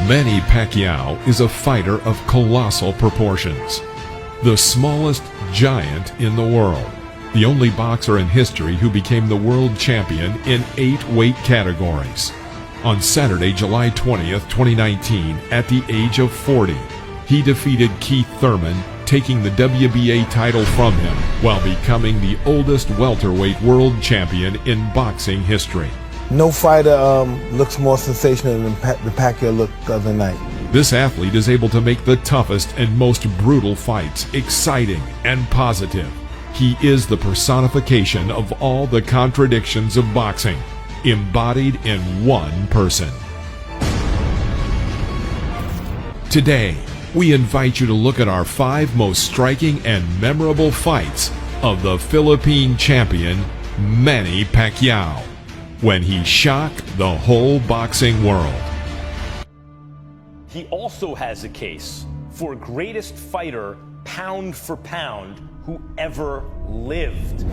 Manny Paquiao is a fighter of colossal proportions. The smallest giant in the world. The only boxer in history who became the world champion in 8 weight categories. On Saturday, July 20th, 2019, at the age of 40, he defeated Keith Thurman, taking the WBA title from him while becoming the oldest welterweight world champion in boxing history. No fighter looks more sensational than the Paquiao looked the other night. This athlete is able to make the toughest and most brutal fights exciting and positive. He is the personification of all the contradictions of boxing, embodied in one person. Today, we invite you to look at our 5 most striking and memorable fights of the Philippine champion, Manny Paquiao, when he shocked the whole boxing world. He also has a case for greatest fighter, pound for pound, who ever lived.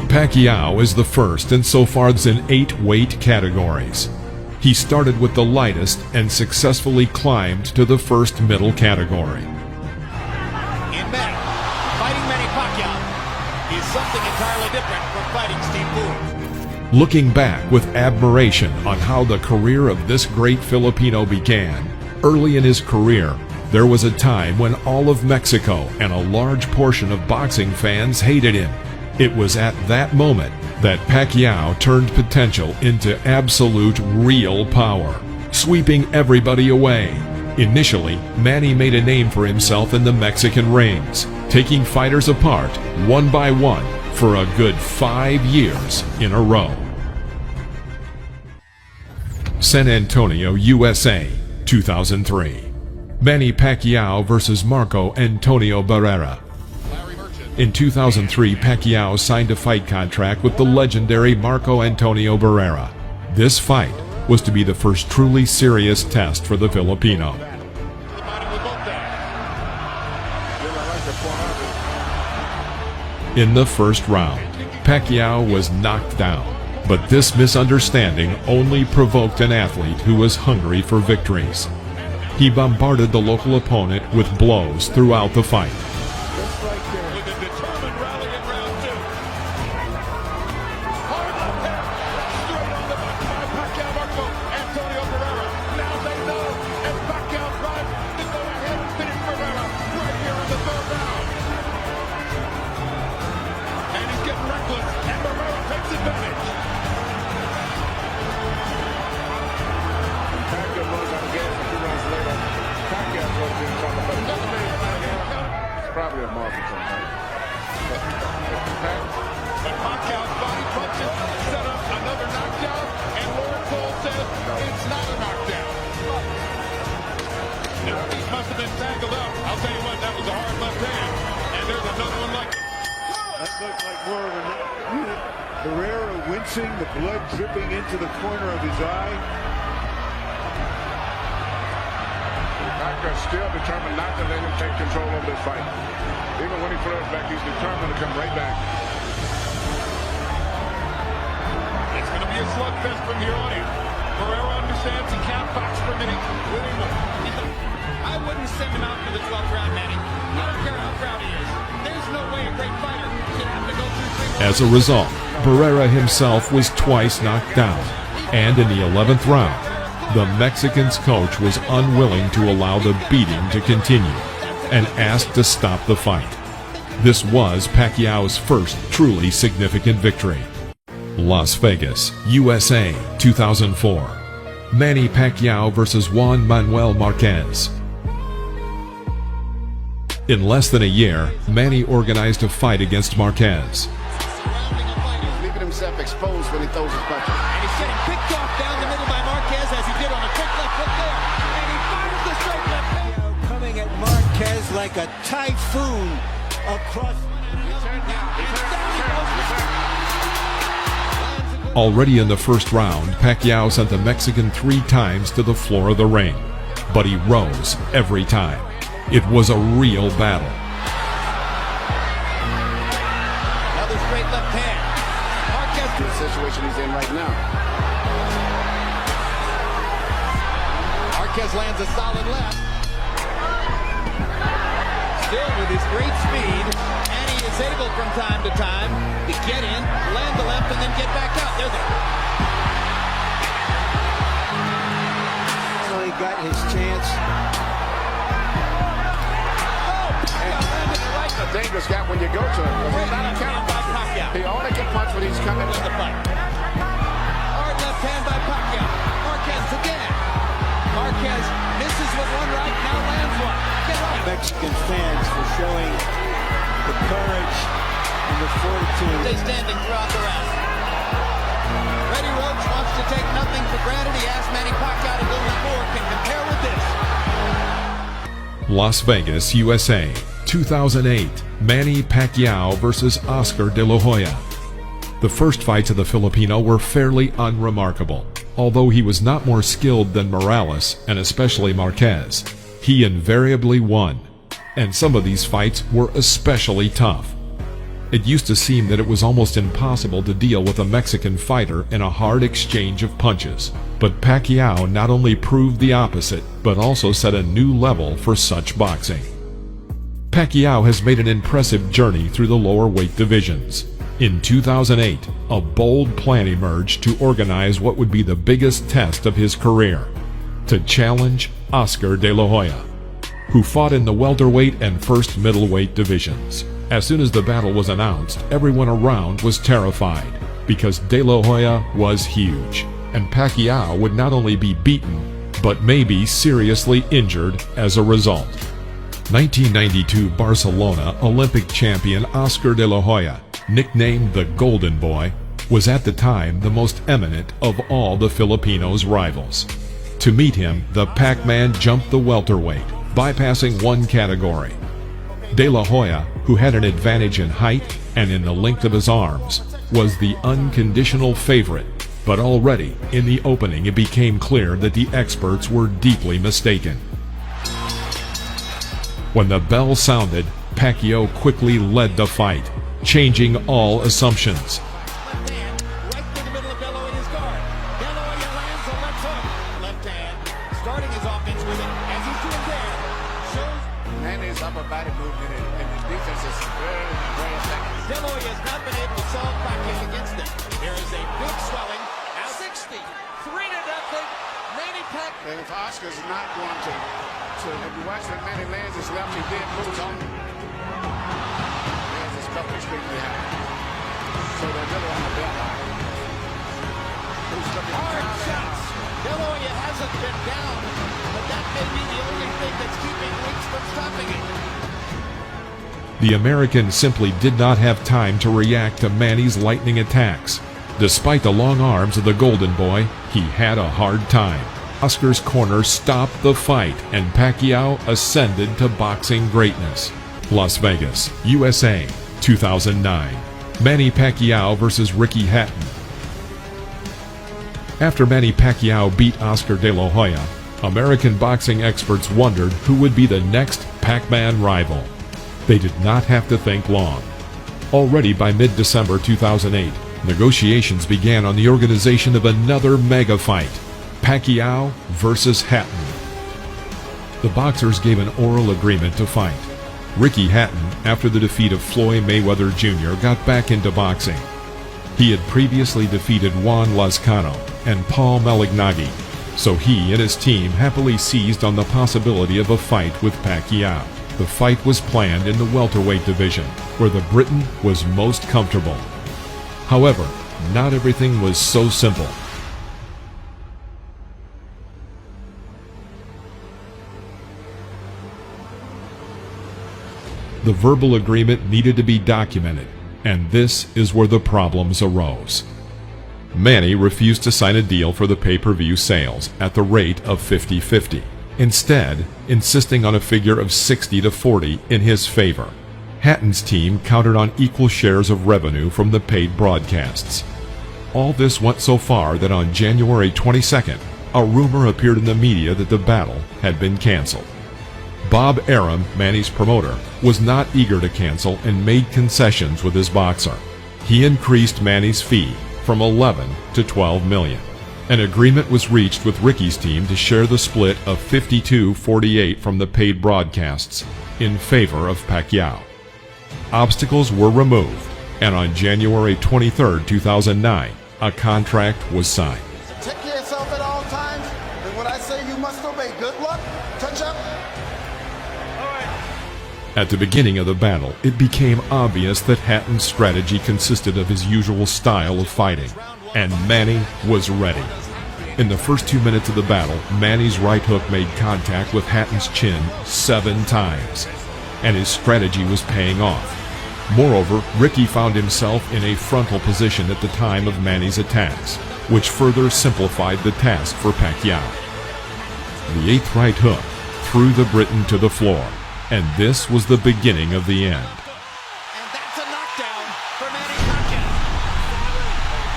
Paquiao is the first and so far in 8 weight categories. He started with the lightest and successfully climbed to the first middle category. In Manny, fighting Manny Paquiao is something entirely different from fighting Steve Boone. Looking back with admiration on how the career of this great Filipino began, early in his career, there was a time when all of Mexico and a large portion of boxing fans hated him. It was at that moment that Paquiao turned potential into absolute real power, sweeping everybody away. Initially, Manny made a name for himself in the Mexican rings, taking fighters apart one by one for a good 5 years in a row. San Antonio, USA, 2003. Manny Paquiao versus Marco Antonio Barrera. In 2003, Paquiao signed a fight contract with the legendary Marco Antonio Barrera. This fight was to be the first truly serious test for the Filipino. In the first round, Paquiao was knocked down, but this misunderstanding only provoked an athlete who was hungry for victories. He bombarded the local opponent with blows throughout the fight. Probably a market sometimes. But Paquiao's body punches set up another knockdown, and Lawrence Cole says it's not a knockdown. Now, these must have been tangled up. I'll tell you what, that was a hard left hand. And there's another one like That looked like more of a unit. Barrera wincing, the blood dripping into the corner of his eye. Paquiao still determined not to let him take control of this fight. Even when he flares back, he's determined to come right back. it's going to be a slugfest from here on in. Barrera understands he can't box for minutes anymore. I wouldn't send him out for the 12th round, Manny. I don't care how proud he is. There's no way a great fighter should have to go through 3 As a result, Barrera himself was twice knocked down, and in the 11th round, the Mexican's coach was unwilling to allow the beating to continue and asked to stop the fight. This was Paquiao's first truly significant victory. Las Vegas, USA, 2004. Manny Paquiao versus Juan Manuel Marquez. In less than a year, Manny organized a fight against Marquez. Leaving himself exposed when he throws his punches. And he's getting picked off down the middle by Marquez as he did on a quick left hook there. And he fires the straight left. Coming at Marquez like a typhoon across. Already in the first round, Paquiao sent the Mexican 3 times to the floor of the ring, but he rose every time. It was a real battle. Another straight left hand. Marquez to the situation he's in right now. Marquez lands a solid left. Still with his great speed, and he is able from time to time to get in, land the left, and then get back out. There's a... So he got his chance. A dangerous gap when you go to him. He's not a counterpuncher. He only can punch when he's coming in the fight. Hard left hand by Paquiao. Marquez again. Marquez misses with one right, now lands one. Get right. Mexican fans for showing the courage and the fortitude. Stay standing throughout the round. Freddie Roach wants to take nothing for granted. He asked Manny Paquiao to do more. Can compare with this. Las Vegas, USA, 2008, Manny Paquiao versus Oscar De La Hoya. The first fights of the Filipino were fairly unremarkable. Although he was not more skilled than Morales, and especially Marquez, he invariably won. And some of these fights were especially tough. It used to seem that it was almost impossible to deal with a Mexican fighter in a hard exchange of punches. But Paquiao not only proved the opposite, but also set a new level for such boxing. Paquiao has made an impressive journey through the lower weight divisions. In 2008, a bold plan emerged to organize what would be the biggest test of his career, to challenge Oscar De La Hoya, who fought in the welterweight and first middleweight divisions. As soon as the battle was announced, everyone around was terrified, because De La Hoya was huge, and Paquiao would not only be beaten, but maybe seriously injured as a result. 1992 Barcelona Olympic champion Oscar De La Hoya, nicknamed the Golden Boy, was at the time the most eminent of all the Filipinos' rivals. To meet him, the Pac-Man jumped the welterweight, bypassing one category. De La Hoya, who had an advantage in height and in the length of his arms, was the unconditional favorite, but already in the opening it became clear that the experts were deeply mistaken. When the bell sounded, Paquiao quickly led the fight, changing all assumptions. Left hand, right through the middle of De La Hoya's guard. De La Hoya lands a left hook. Left hand, starting his offense with it, as he's doing there, shows And his upper body movement and his defense is very, very effective. De La Hoya has not been able to solve Paquiao against him. There is a big swelling. Now 60, 3-0. Manny Paquiao. And if Oscar's not going to if you watch when Manny lands his left, he did move on. Lands his cup extremely high. So they're really on the belt line. Hard shots. De La Hoya hasn't been down, but that may be the only thing that's keeping Weeks from stopping it. The American simply did not have time to react to Manny's lightning attacks. Despite the long arms of the Golden Boy, he had a hard time. Oscar's corner stopped the fight, and Paquiao ascended to boxing greatness. Las Vegas, USA, 2009. Manny Paquiao versus Ricky Hatton. After Manny Paquiao beat Oscar De La Hoya, American boxing experts wondered who would be the next Pac-Man rival. They did not have to think long. Already by mid-December 2008, negotiations began on the organization of another mega fight, Paquiao versus Hatton. The boxers gave an oral agreement to fight. Ricky Hatton, after the defeat of Floyd Mayweather Jr., got back into boxing. He had previously defeated Juan Lazcano and Paul Malignaggi, so he and his team happily seized on the possibility of a fight with Paquiao. The fight was planned in the welterweight division, where the Briton was most comfortable. However, not everything was so simple. The verbal agreement needed to be documented, and this is where the problems arose. Manny refused to sign a deal for the pay-per-view sales at the rate of 50-50, instead insisting on a figure of 60-40 in his favor. Hatton's team counted on equal shares of revenue from the paid broadcasts. All this went so far that on January 22nd, a rumor appeared in the media that the battle had been canceled. Bob Arum, Manny's promoter, was not eager to cancel and made concessions with his boxer. He increased Manny's fee from 11 to 12 million. An agreement was reached with Ricky's team to share the split of 52-48 from the paid broadcasts in favor of Paquiao. Obstacles were removed, and on January 23, 2009, a contract was signed. Take care of yourself at all times, and when I say you must obey, good luck. Touch up. At the beginning of the battle, it became obvious that Hatton's strategy consisted of his usual style of fighting, and Manny was ready. In the first 2 minutes of the battle, Manny's right hook made contact with Hatton's chin 7 times, and his strategy was paying off. Moreover, Ricky found himself in a frontal position at the time of Manny's attacks, which further simplified the task for Paquiao. The 8th right hook threw the Briton to the floor, and this was the beginning of the end. And that's a knockdown for Manny Paquiao.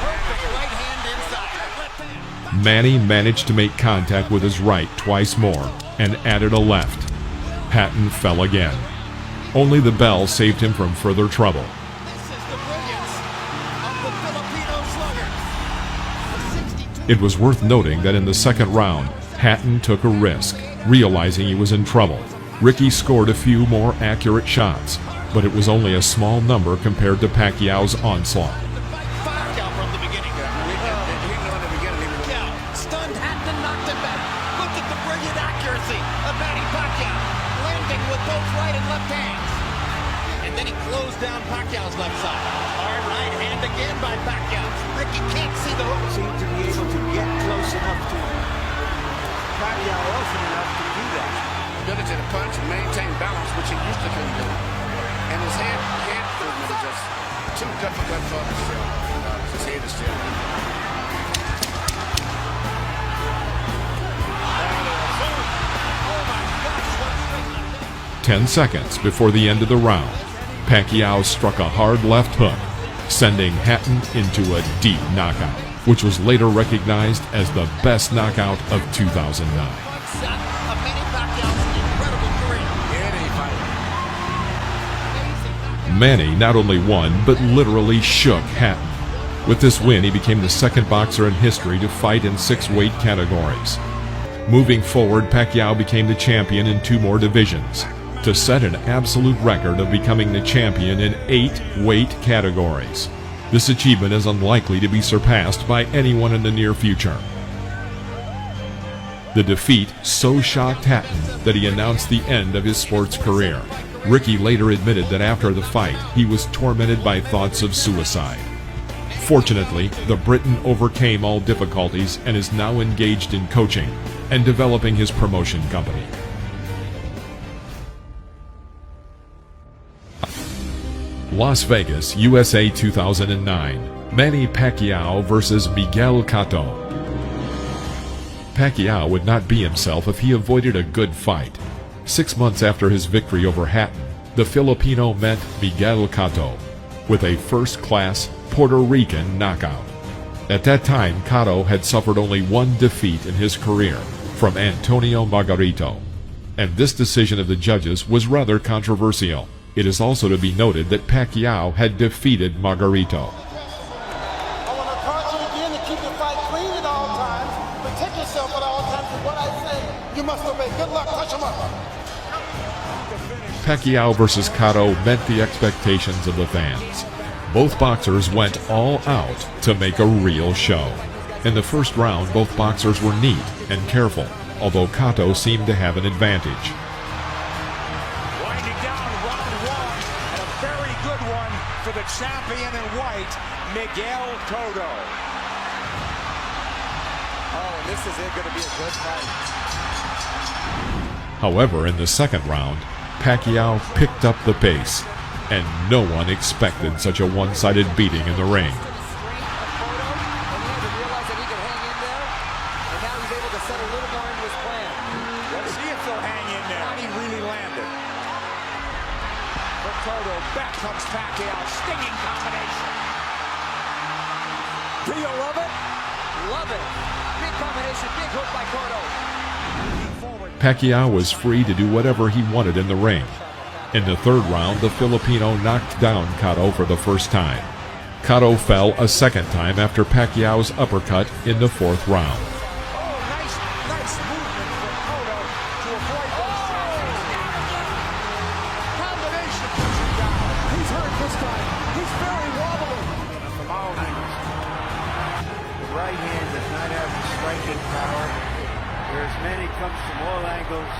Perfect right hand inside. Manny managed to make contact with his right twice more and added a left. Hatton fell again. Only the bell saved him from further trouble. This is the brilliance of the Filipino slugger. It was worth noting that in the second round, Hatton took a risk, realizing he was in trouble. Ricky scored a few more accurate shots, but it was only a small number compared to Pacquiao's onslaught. Paquiao from the beginning. Paquiao stunned Hatton, knocked him back. Look at the brilliant accuracy of Manny Paquiao, landing with both right and left hands. And then he closed down Pacquiao's left side. Hard right hand again by Paquiao. Ricky can't see the hook. Seemed to be able to get close enough to Paquiao often enough to do that. Ability to punch and maintain balance, which he used to can do. And his hand movement is just too difficult for him still. His head is still. 10 seconds before the end of the round, Paquiao struck a hard left hook, sending Hatton into a deep knockout, which was later recognized as the best knockout of 2009. Manny not only won, but literally shook Hatton. With this win, he became the second boxer in history to fight in 6 weight categories. Moving forward, Paquiao became the champion in 2 more divisions, to set an absolute record of becoming the champion in 8 weight categories. This achievement is unlikely to be surpassed by anyone in the near future. The defeat so shocked Hatton that he announced the end of his sports career. Ricky later admitted that after the fight, he was tormented by thoughts of suicide. Fortunately, the Briton overcame all difficulties and is now engaged in coaching and developing his promotion company. Las Vegas, USA 2009. Manny Paquiao versus Miguel Cotto. Paquiao would not be himself if he avoided a good fight. 6 months after his victory over Hatton, the Filipino met Miguel Cotto with a first-class Puerto Rican knockout. At that time, Cotto had suffered only 1 defeat in his career, from Antonio Margarito, and this decision of the judges was rather controversial. It is also to be noted that Paquiao had defeated Margarito. I want to caution you again to keep your fight clean at all times. Protect yourself at all times. And what I say, you must obey. Good luck. Touch him up. Paquiao versus Cotto met the expectations of the fans. Both boxers went all out to make a real show. In the first round, both boxers were neat and careful, although Cotto seemed to have an advantage. Winding down round 1, and a very good one for the champion in white, Miguel Cotto. Oh, and this is going to be a good fight. However, in the second round, Paquiao picked up the pace, and no one expected such a one-sided beating in the ring. Let's see if they'll hang in there. He really landed. For Cotto, back comes Paquiao, stinging combination. Do you love it? Love it. Big combination, big hook by Cotto. Paquiao was free to do whatever he wanted in the ring. In the third round, the Filipino knocked down Cotto for the first time. Cotto fell a second time after Pacquiao's uppercut in the fourth round. Nice movement from Cotto to avoid those combination pushing down. He's hurt this time. He's very wobbly. From all angles. The right hand does not have the striking power, whereas Manny comes from all angles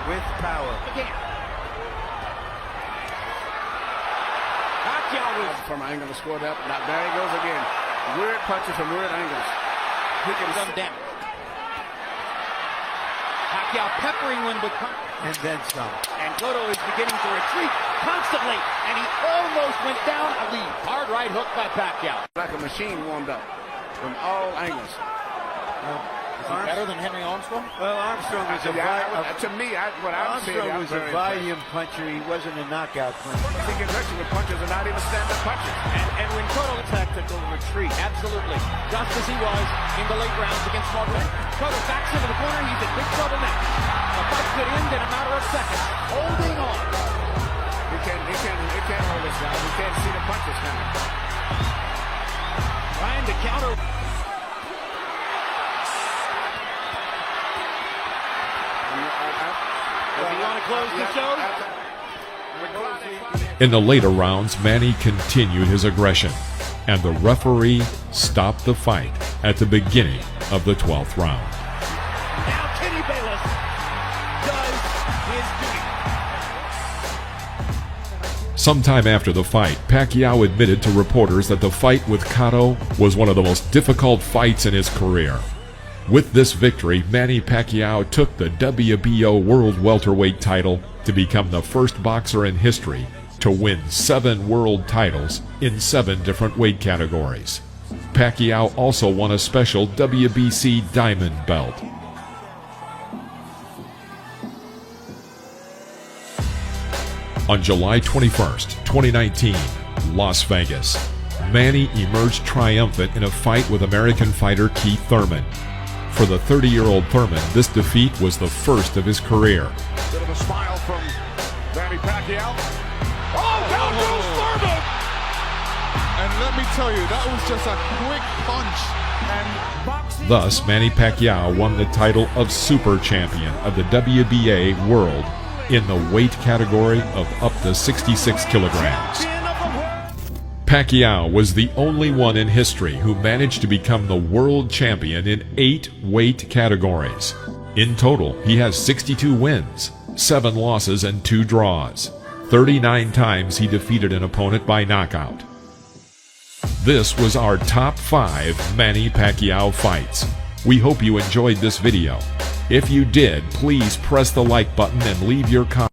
with power. Again. Paquiao was From an angle to score that. Now there he goes again. Weird punches from weird angles. he can done damage. Paquiao peppering him with punches. And then some. And Cotto is beginning to retreat constantly, and he almost went down a lead. Hard right hook by Paquiao. Like a machine warmed up from all angles. Is he better than Henry Armstrong? Well, Armstrong was a To me, what I'm saying, Armstrong was a volume puncher. He wasn't a knockout puncher. I think aggressive punches are not even stand-up punches. And when Cotto tactical retreat, absolutely, just as he was in the late rounds against Martin. Cotto backs into the corner. He's in big trouble now. The fight could end in a matter of seconds. Holding on. He can't hold this down. He can't see the punches coming. Trying to counter. Does he want to close the show? In the later rounds, Manny continued his aggression, and the referee stopped the fight at the beginning of the 12th round. Now Kenny Bayless does his duty. Sometime after the fight, Pacquiao admitted to reporters that the fight with Cotto was one of the most difficult fights in his career. With this victory, Manny Pacquiao took the WBO World Welterweight title to become the first boxer in history to win 7 world titles in 7 different weight categories. Pacquiao also won a special WBC Diamond belt. On July 21st, 2019, Las Vegas, Manny emerged triumphant in a fight with American fighter Keith Thurman. For the 30-year-old Thurman, this defeat was the first of his career. Bit of a smile from Manny Pacquiao. Oh, down goes Thurman! And let me tell you, that was just a quick punch. And boxing. Thus, Manny Pacquiao won the title of Super Champion of the WBA World in the weight category of up to 66 kilograms. Pacquiao was the only one in history who managed to become the world champion in 8 weight categories. In total, he has 62 wins, 7 losses, and 2 draws. 39 times he defeated an opponent by knockout. This was our top 5 Manny Pacquiao fights. We hope you enjoyed this video. If you did, please press the like button and leave your comment.